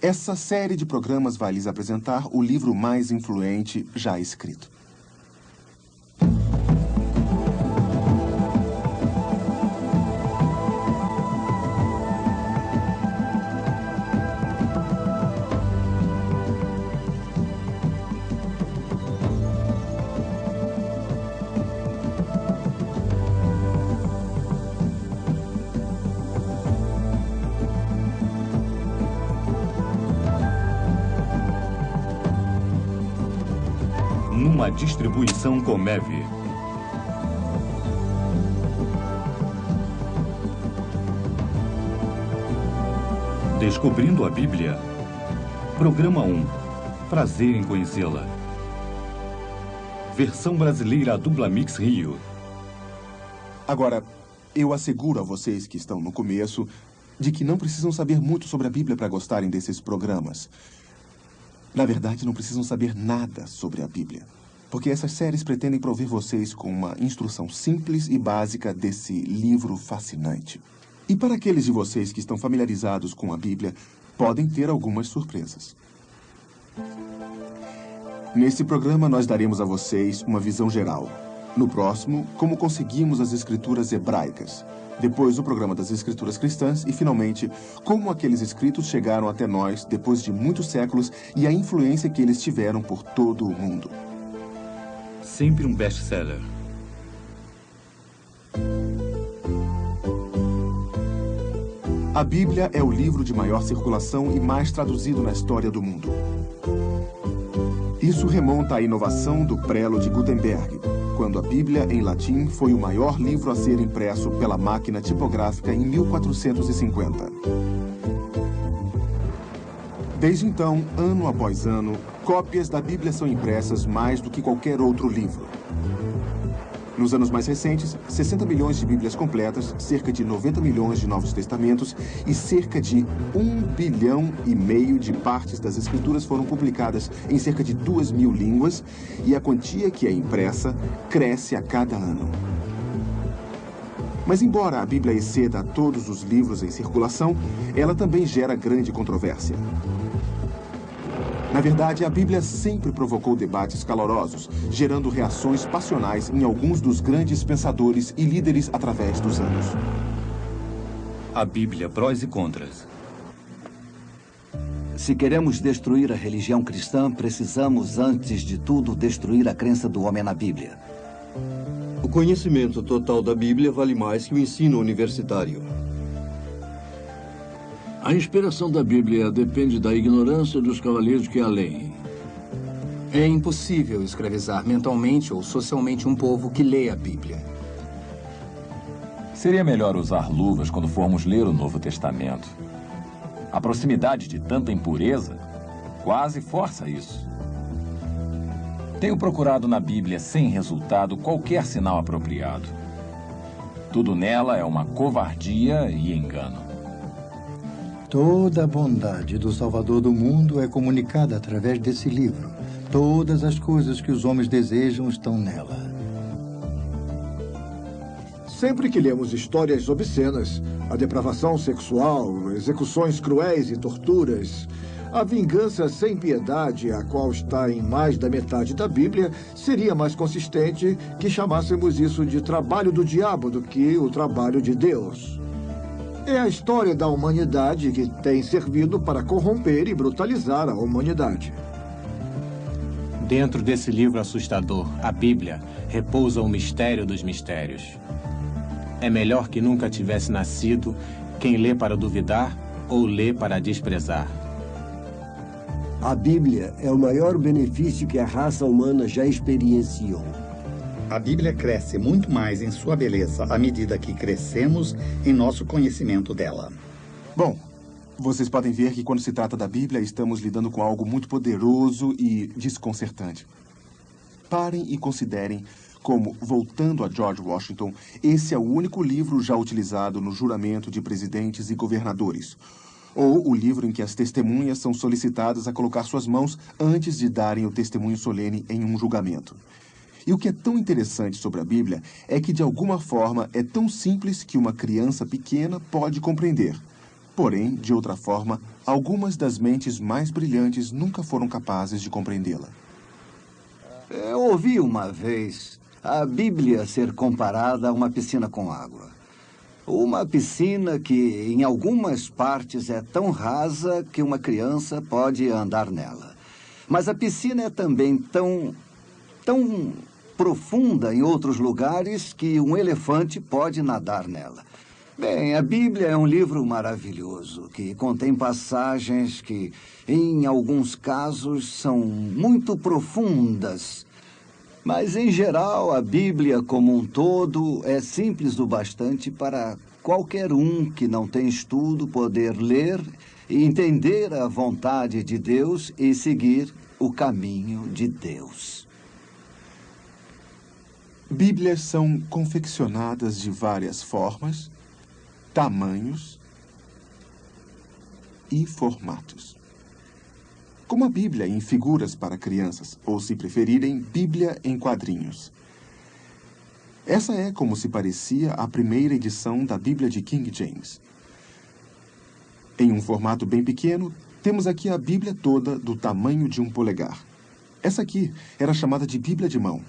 Essa série de programas vai lhes apresentar o livro mais influente já escrito. Uma distribuição Comev. Descobrindo a Bíblia. Programa 1. Prazer em conhecê-la. Versão brasileira Dubla Mix Rio. Agora, eu asseguro a vocês que estão no começo de que não precisam saber muito sobre a Bíblia para gostarem desses programas. Na verdade, não precisam saber nada sobre a Bíblia. Porque essas séries pretendem prover vocês com uma instrução simples e básica desse livro fascinante. E para aqueles de vocês que estão familiarizados com a Bíblia, podem ter algumas surpresas. Nesse programa, nós daremos a vocês uma visão geral. No próximo, como conseguimos as escrituras hebraicas. Depois, o programa das escrituras cristãs. E, finalmente, como aqueles escritos chegaram até nós depois de muitos séculos e a influência que eles tiveram por todo o mundo. Sempre um best-seller. A Bíblia é o livro de maior circulação e mais traduzido na história do mundo. Isso remonta à inovação do prelo de Gutenberg, quando a Bíblia, em latim, foi o maior livro a ser impresso pela máquina tipográfica em 1450. Desde então, ano após ano, cópias da Bíblia são impressas mais do que qualquer outro livro. Nos anos mais recentes, 60 milhões de Bíblias completas, cerca de 90 milhões de Novos Testamentos e cerca de 1,5 bilhão de partes das Escrituras foram publicadas em cerca de 2.000 línguas, e a quantia que é impressa cresce a cada ano. Mas embora a Bíblia exceda a todos os livros em circulação, ela também gera grande controvérsia. Na verdade, a Bíblia sempre provocou debates calorosos, gerando reações passionais em alguns dos grandes pensadores e líderes através dos anos. A Bíblia, prós e contras. Se queremos destruir a religião cristã, precisamos, antes de tudo, destruir a crença do homem na Bíblia. O conhecimento total da Bíblia vale mais que o ensino universitário. A inspiração da Bíblia depende da ignorância dos cavaleiros que a leem. É impossível escravizar mentalmente ou socialmente um povo que lê a Bíblia. Seria melhor usar luvas quando formos ler o Novo Testamento. A proximidade de tanta impureza quase força isso. Tenho procurado na Bíblia, sem resultado, qualquer sinal apropriado. Tudo nela é uma covardia e engano. Toda a bondade do Salvador do mundo é comunicada através desse livro. Todas as coisas que os homens desejam estão nela. Sempre que lemos histórias obscenas, a depravação sexual, execuções cruéis e torturas, a vingança sem piedade, a qual está em mais da metade da Bíblia, seria mais consistente que chamássemos isso de trabalho do diabo do que o trabalho de Deus. É a história da humanidade que tem servido para corromper e brutalizar a humanidade. Dentro desse livro assustador, a Bíblia, repousa o mistério dos mistérios. É melhor que nunca tivesse nascido quem lê para duvidar ou lê para desprezar. A Bíblia é o maior benefício que a raça humana já experienciou. A Bíblia cresce muito mais em sua beleza à medida que crescemos em nosso conhecimento dela. Bom, vocês podem ver que quando se trata da Bíblia, estamos lidando com algo muito poderoso e desconcertante. Parem e considerem como, voltando a George Washington, esse é o único livro já utilizado no juramento de presidentes e governadores. Ou o livro em que as testemunhas são solicitadas a colocar suas mãos antes de darem o testemunho solene em um julgamento. E o que é tão interessante sobre a Bíblia é que, de alguma forma, é tão simples que uma criança pequena pode compreender. Porém, de outra forma, algumas das mentes mais brilhantes nunca foram capazes de compreendê-la. Eu ouvi uma vez a Bíblia ser comparada a uma piscina com água. Uma piscina que, em algumas partes, é tão rasa que uma criança pode andar nela. Mas a piscina é também tão profunda em outros lugares que um elefante pode nadar nela. Bem, a Bíblia é um livro maravilhoso, que contém passagens que, em alguns casos, são muito profundas. Mas, em geral, a Bíblia como um todo é simples o bastante para qualquer um que não tem estudo poder ler e entender a vontade de Deus e seguir o caminho de Deus. Bíblias são confeccionadas de várias formas, tamanhos e formatos. Como a Bíblia em figuras para crianças, ou, se preferirem, Bíblia em quadrinhos. Essa é como se parecia a primeira edição da Bíblia de King James. Em um formato bem pequeno, temos aqui a Bíblia toda do tamanho de um polegar. Essa aqui era chamada de Bíblia de mão.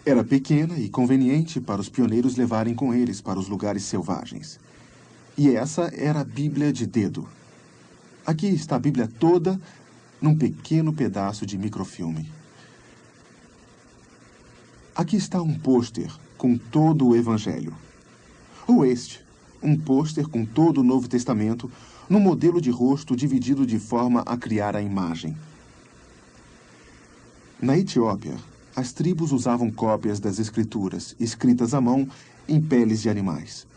Era pequena e conveniente para os pioneiros levarem com eles para os lugares selvagens. E essa era a Bíblia de dedo. Aqui está a Bíblia toda num pequeno pedaço de microfilme. Aqui está um pôster com todo o Evangelho. Ou este, um pôster com todo o Novo Testamento, num modelo de rosto dividido de forma a criar a imagem. Na Etiópia, as tribos usavam cópias das Escrituras, escritas à mão em peles de animais.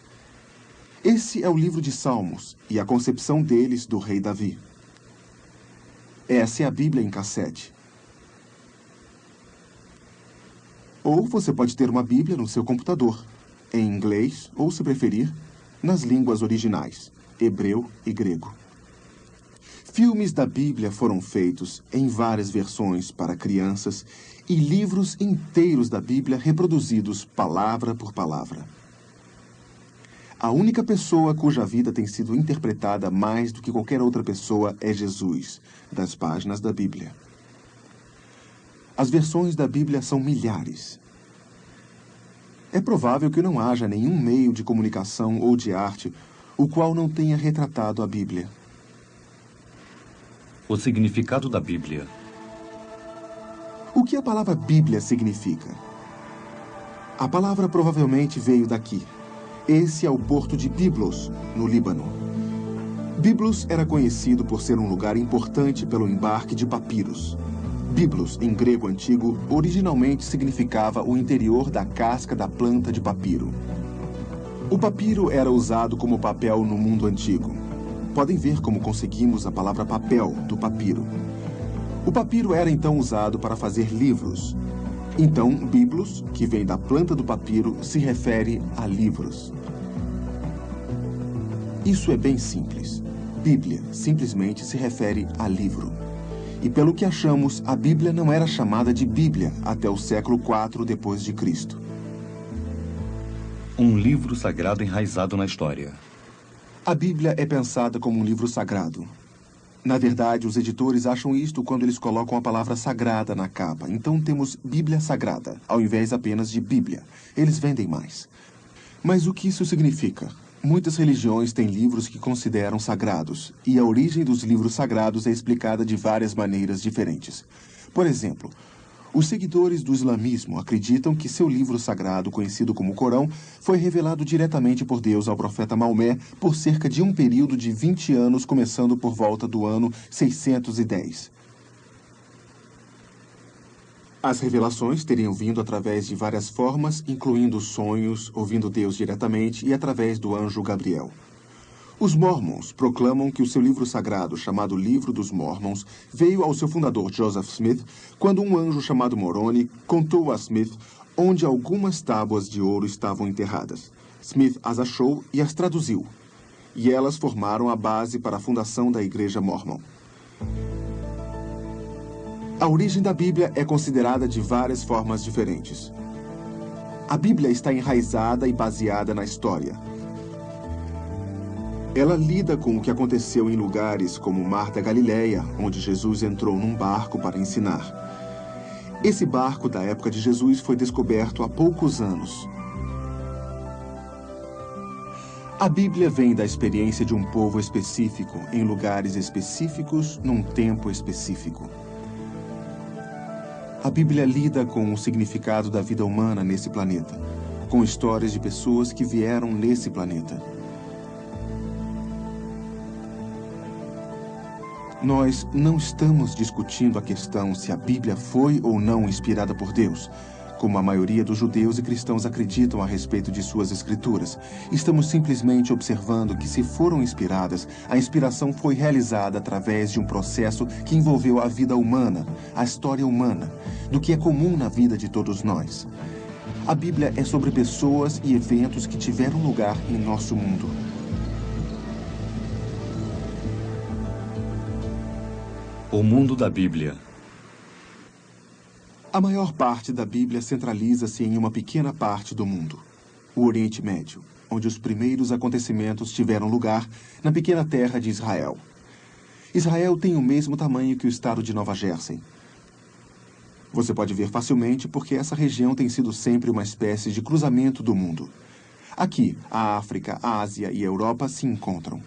Esse é o livro de Salmos e a concepção deles do rei Davi. Essa é a Bíblia em cassete. Ou você pode ter uma Bíblia no seu computador, em inglês ou, se preferir, nas línguas originais, hebreu e grego. Filmes da Bíblia foram feitos em várias versões para crianças e livros inteiros da Bíblia reproduzidos palavra por palavra. A única pessoa cuja vida tem sido interpretada mais do que qualquer outra pessoa é Jesus, das páginas da Bíblia. As versões da Bíblia são milhares. É provável que não haja nenhum meio de comunicação ou de arte o qual não tenha retratado a Bíblia. O significado da Bíblia. O que a palavra Bíblia significa? A palavra provavelmente veio daqui. Esse é o porto de Byblos, no Líbano. Byblos era conhecido por ser um lugar importante pelo embarque de papiros. Byblos, em grego antigo, originalmente significava o interior da casca da planta de papiro. O papiro era usado como papel no mundo antigo. Podem ver como conseguimos a palavra papel do papiro. O papiro era então usado para fazer livros. Então, Byblos, que vem da planta do papiro, se refere a livros. Isso é bem simples. Bíblia simplesmente se refere a livro. E pelo que achamos, a Bíblia não era chamada de Bíblia até o século IV depois de Cristo. Um livro sagrado enraizado na história. A Bíblia é pensada como um livro sagrado. Na verdade, os editores acham isto quando eles colocam a palavra sagrada na capa. Então temos Bíblia Sagrada, ao invés apenas de Bíblia. Eles vendem mais. Mas o que isso significa? Muitas religiões têm livros que consideram sagrados, e a origem dos livros sagrados é explicada de várias maneiras diferentes. Por exemplo, os seguidores do islamismo acreditam que seu livro sagrado, conhecido como Corão, foi revelado diretamente por Deus ao profeta Maomé por cerca de um período de 20 anos, começando por volta do ano 610. As revelações teriam vindo através de várias formas, incluindo sonhos, ouvindo Deus diretamente e através do anjo Gabriel. Os Mormons proclamam que o seu livro sagrado, chamado Livro dos Mormons, veio ao seu fundador Joseph Smith quando um anjo chamado Moroni contou a Smith onde algumas tábuas de ouro estavam enterradas. Smith as achou e as traduziu, e elas formaram a base para a fundação da Igreja Mormon. A origem da Bíblia é considerada de várias formas diferentes. A Bíblia está enraizada e baseada na história. Ela lida com o que aconteceu em lugares como o Mar da Galileia, onde Jesus entrou num barco para ensinar. Esse barco da época de Jesus foi descoberto há poucos anos. A Bíblia vem da experiência de um povo específico, em lugares específicos, num tempo específico. A Bíblia lida com o significado da vida humana nesse planeta, com histórias de pessoas que vieram nesse planeta. Nós não estamos discutindo a questão se a Bíblia foi ou não inspirada por Deus, como a maioria dos judeus e cristãos acreditam a respeito de suas escrituras. Estamos simplesmente observando que, se foram inspiradas, a inspiração foi realizada através de um processo que envolveu a vida humana, a história humana, do que é comum na vida de todos nós. A Bíblia é sobre pessoas e eventos que tiveram lugar em nosso mundo. O mundo da Bíblia. A maior parte da Bíblia centraliza-se em uma pequena parte do mundo, o Oriente Médio, onde os primeiros acontecimentos tiveram lugar na pequena terra de Israel. Israel tem o mesmo tamanho que o estado de Nova Jersey. Você pode ver facilmente porque essa região tem sido sempre uma espécie de cruzamento do mundo. Aqui, a África, a Ásia e a Europa se encontram.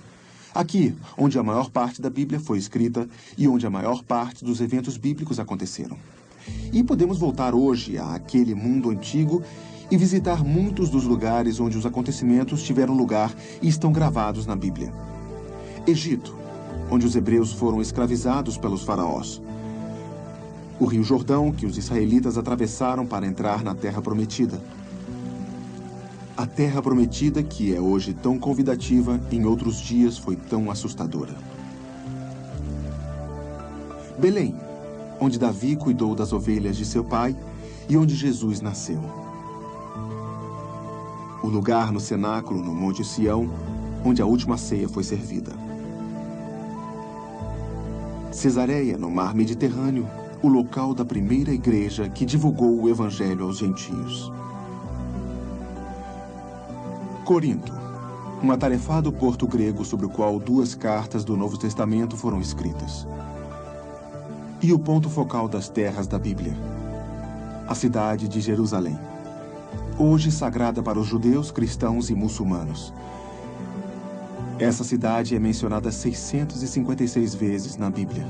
Aqui, onde a maior parte da Bíblia foi escrita e onde a maior parte dos eventos bíblicos aconteceram. E podemos voltar hoje àquele mundo antigo e visitar muitos dos lugares onde os acontecimentos tiveram lugar e estão gravados na Bíblia. Egito, onde os hebreus foram escravizados pelos faraós. O Rio Jordão, que os israelitas atravessaram para entrar na Terra Prometida. A Terra Prometida, que é hoje tão convidativa, em outros dias foi tão assustadora. Belém, onde Davi cuidou das ovelhas de seu pai e onde Jesus nasceu. O lugar no cenáculo, no Monte Sião, onde a última ceia foi servida. Cesareia, no Mar Mediterrâneo, o local da primeira igreja que divulgou o Evangelho aos gentios. Corinto, um atarefado porto grego sobre o qual 2 cartas do Novo Testamento foram escritas. E o ponto focal das terras da Bíblia, a cidade de Jerusalém, hoje sagrada para os judeus, cristãos e muçulmanos. Essa cidade é mencionada 656 vezes na Bíblia.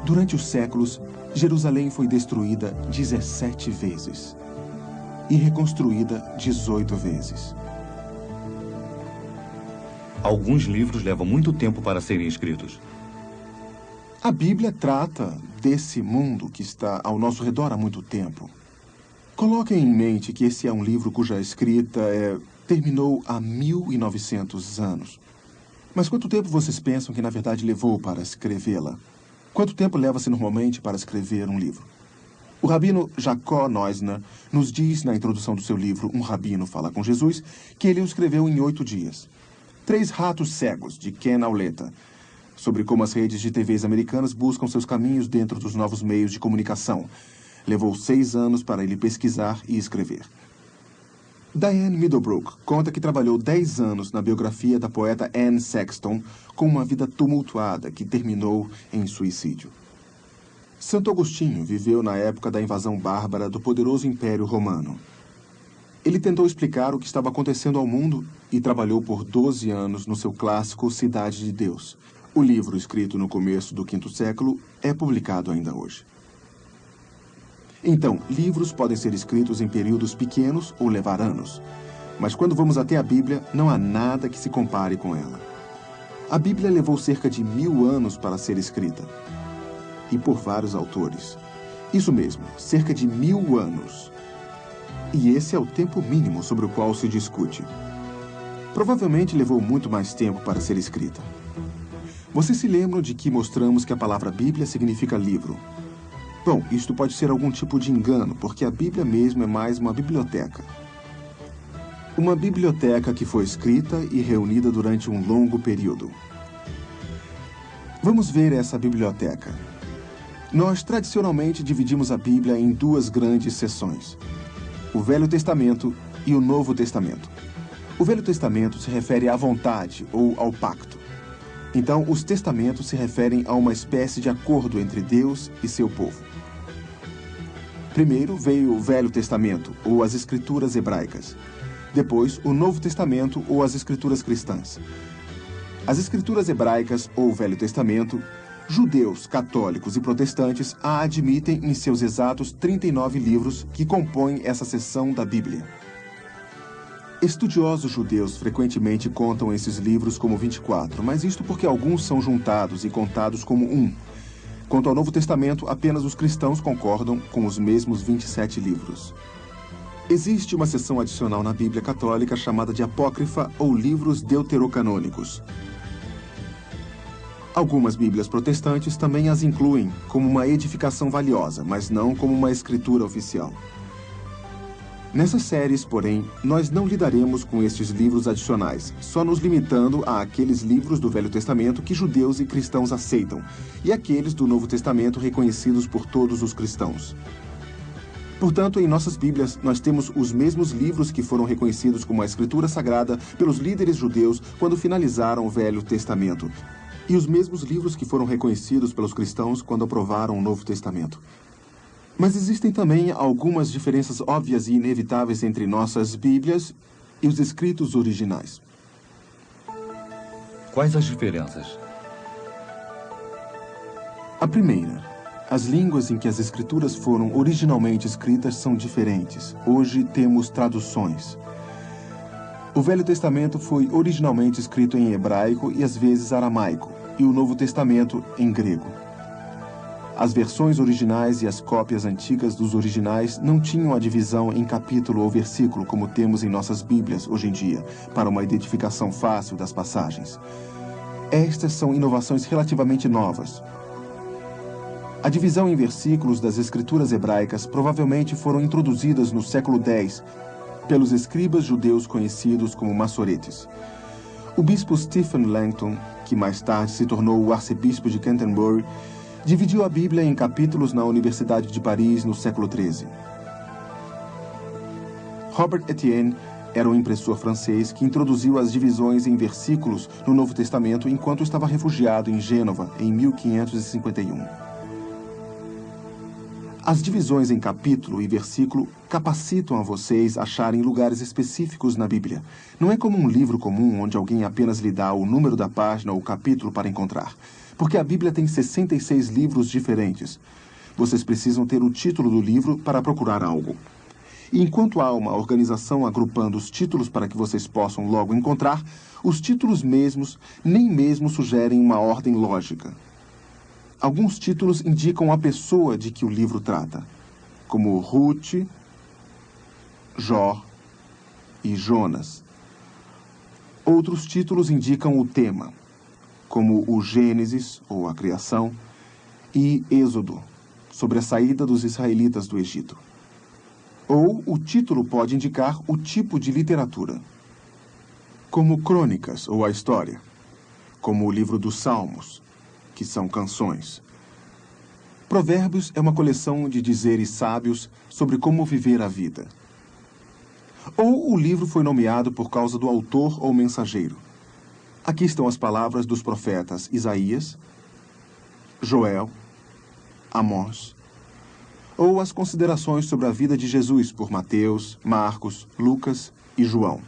Durante os séculos, Jerusalém foi destruída 17 vezes e reconstruída 18 vezes. Alguns livros levam muito tempo para serem escritos. A Bíblia trata desse mundo que está ao nosso redor há muito tempo. Coloquem em mente que esse é um livro cuja escrita terminou há 1900 anos. Mas quanto tempo vocês pensam que, na verdade, levou para escrevê-la? Quanto tempo leva-se normalmente para escrever um livro? O rabino Jacó Neusner nos diz na introdução do seu livro Um Rabino Fala com Jesus que ele o escreveu em 8 dias. 3 Ratos Cegos, de Ken Auletta, sobre como as redes de TVs americanas buscam seus caminhos dentro dos novos meios de comunicação. Levou 6 anos para ele pesquisar e escrever. Diane Middlebrook conta que trabalhou 10 anos na biografia da poeta Anne Sexton, com uma vida tumultuada que terminou em suicídio. Santo Agostinho viveu na época da invasão bárbara do poderoso Império Romano. Ele tentou explicar o que estava acontecendo ao mundo e trabalhou por 12 anos no seu clássico Cidade de Deus. O livro, escrito no começo do V século, é publicado ainda hoje. Então, livros podem ser escritos em períodos pequenos ou levar anos. Mas quando vamos até a Bíblia, não há nada que se compare com ela. A Bíblia levou cerca de 1000 anos para ser escrita. E por vários autores. Isso mesmo, cerca de 1000 anos. E esse é o tempo mínimo sobre o qual se discute. Provavelmente levou muito mais tempo para ser escrita. Vocês se lembram de que mostramos que a palavra Bíblia significa livro? Bom, isto pode ser algum tipo de engano, porque a Bíblia mesmo é mais uma biblioteca. Uma biblioteca que foi escrita e reunida durante um longo período. Vamos ver essa biblioteca. Nós tradicionalmente dividimos a Bíblia em 2 grandes seções: o Velho Testamento e o Novo Testamento. O Velho Testamento se refere à vontade ou ao pacto. Então, os testamentos se referem a uma espécie de acordo entre Deus e seu povo. Primeiro veio o Velho Testamento, ou as Escrituras hebraicas. Depois, o Novo Testamento, ou as Escrituras cristãs. As Escrituras hebraicas, ou o Velho Testamento, judeus, católicos e protestantes a admitem em seus exatos 39 livros que compõem essa seção da Bíblia. Estudiosos judeus frequentemente contam esses livros como 24, mas isto porque alguns são juntados e contados como um. Quanto ao Novo Testamento, apenas os cristãos concordam com os mesmos 27 livros. Existe uma seção adicional na Bíblia católica chamada de Apócrifa ou livros deuterocanônicos. Algumas Bíblias protestantes também as incluem como uma edificação valiosa, mas não como uma escritura oficial. Nessas séries, porém, nós não lidaremos com estes livros adicionais, só nos limitando àqueles livros do Velho Testamento que judeus e cristãos aceitam, e aqueles do Novo Testamento reconhecidos por todos os cristãos. Portanto, em nossas Bíblias, nós temos os mesmos livros que foram reconhecidos como a Escritura Sagrada pelos líderes judeus quando finalizaram o Velho Testamento, e os mesmos livros que foram reconhecidos pelos cristãos quando aprovaram o Novo Testamento. Mas existem também algumas diferenças óbvias e inevitáveis entre nossas Bíblias e os escritos originais. Quais as diferenças? A primeira, as línguas em que as escrituras foram originalmente escritas são diferentes. Hoje temos traduções. O Velho Testamento foi originalmente escrito em hebraico e às vezes aramaico, e o Novo Testamento em grego. As versões originais e as cópias antigas dos originais não tinham a divisão em capítulo ou versículo como temos em nossas Bíblias hoje em dia, para uma identificação fácil das passagens. Estas são inovações relativamente novas. A divisão em versículos das escrituras hebraicas provavelmente foram introduzidas no século X pelos escribas judeus conhecidos como maçoretes. O bispo Stephen Langton, que mais tarde se tornou o arcebispo de Canterbury, dividiu a Bíblia em capítulos na Universidade de Paris no século XIII. Robert Etienne era um impressor francês que introduziu as divisões em versículos no Novo Testamento enquanto estava refugiado em Gênova em 1551. As divisões em capítulo e versículo capacitam a vocês a acharem lugares específicos na Bíblia. Não é como um livro comum onde alguém apenas lhe dá o número da página ou capítulo para encontrar. Porque a Bíblia tem 66 livros diferentes. Vocês precisam ter o título do livro para procurar algo. E enquanto há uma organização agrupando os títulos para que vocês possam logo encontrar, os títulos mesmos nem mesmo sugerem uma ordem lógica. Alguns títulos indicam a pessoa de que o livro trata, como Ruth, Jó e Jonas. Outros títulos indicam o tema, como o Gênesis, ou a Criação, e Êxodo, sobre a saída dos israelitas do Egito. Ou o título pode indicar o tipo de literatura, como Crônicas, ou a História, como o livro dos Salmos, que são canções. Provérbios é uma coleção de dizeres sábios sobre como viver a vida. Ou o livro foi nomeado por causa do autor ou mensageiro. Aqui estão as palavras dos profetas Isaías, Joel, Amós, ou as considerações sobre a vida de Jesus por Mateus, Marcos, Lucas e João.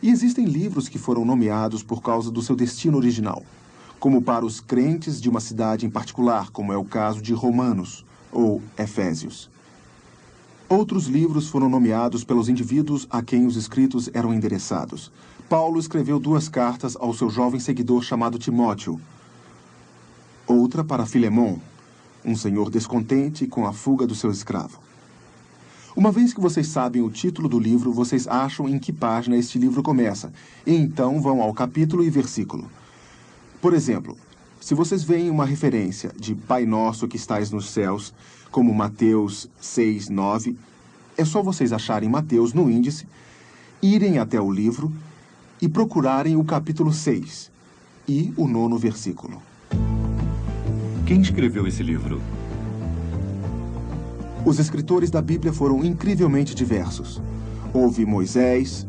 E existem livros que foram nomeados por causa do seu destino original, como para os crentes de uma cidade em particular, como é o caso de Romanos ou Efésios. Outros livros foram nomeados pelos indivíduos a quem os escritos eram endereçados. Paulo escreveu 2 cartas ao seu jovem seguidor chamado Timóteo. Outra para Filemon, um senhor descontente com a fuga do seu escravo. Uma vez que vocês sabem o título do livro, vocês acham em que página este livro começa, e então vão ao capítulo e versículo. Por exemplo, se vocês veem uma referência de Pai Nosso que estais nos céus, como Mateus 6, 9, é só vocês acharem Mateus no índice, irem até o livro e procurarem o capítulo 6 e o 9º versículo. Quem escreveu esse livro? Os escritores da Bíblia foram incrivelmente diversos. Houve Moisés,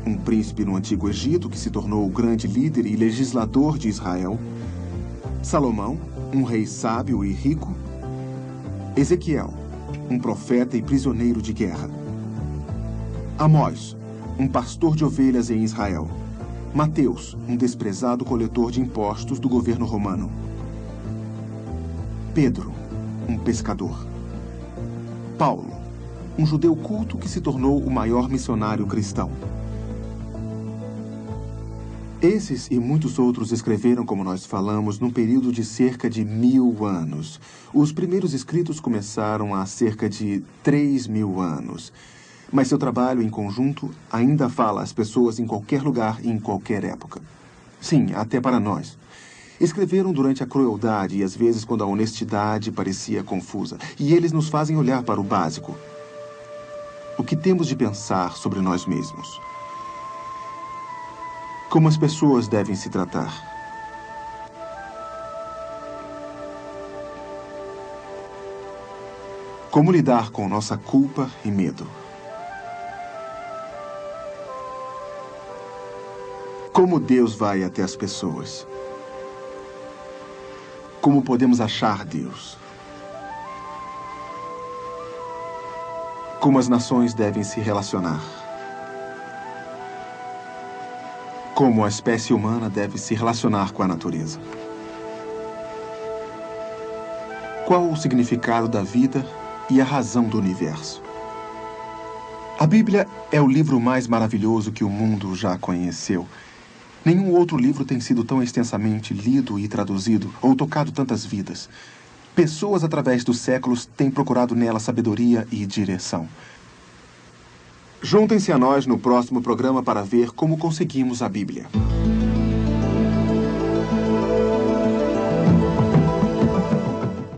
um príncipe no Antigo Egito que se tornou o grande líder e legislador de Israel. Salomão, um rei sábio e rico. Ezequiel, um profeta e prisioneiro de guerra. Amós, um pastor de ovelhas em Israel. Mateus, um desprezado coletor de impostos do governo romano. Pedro, um pescador. Paulo, um judeu culto que se tornou o maior missionário cristão. Esses e muitos outros escreveram, como nós falamos, num período de cerca de 1000 anos. Os primeiros escritos começaram há cerca de 3000 anos. Mas seu trabalho em conjunto ainda fala às pessoas em qualquer lugar e em qualquer época. Sim, até para nós. Escreveram durante a crueldade e às vezes quando a honestidade parecia confusa. E eles nos fazem olhar para o básico. O que temos de pensar sobre nós mesmos. Como as pessoas devem se tratar. Como lidar com nossa culpa e medo. Como Deus vai até as pessoas. Como podemos achar Deus. Como as nações devem se relacionar. Como a espécie humana deve se relacionar com a natureza. Qual o significado da vida e a razão do universo? A Bíblia é o livro mais maravilhoso que o mundo já conheceu. Nenhum outro livro tem sido tão extensamente lido e traduzido, ou tocado tantas vidas. Pessoas, através dos séculos, têm procurado nela sabedoria e direção. Juntem-se a nós no próximo programa para ver como conseguimos a Bíblia.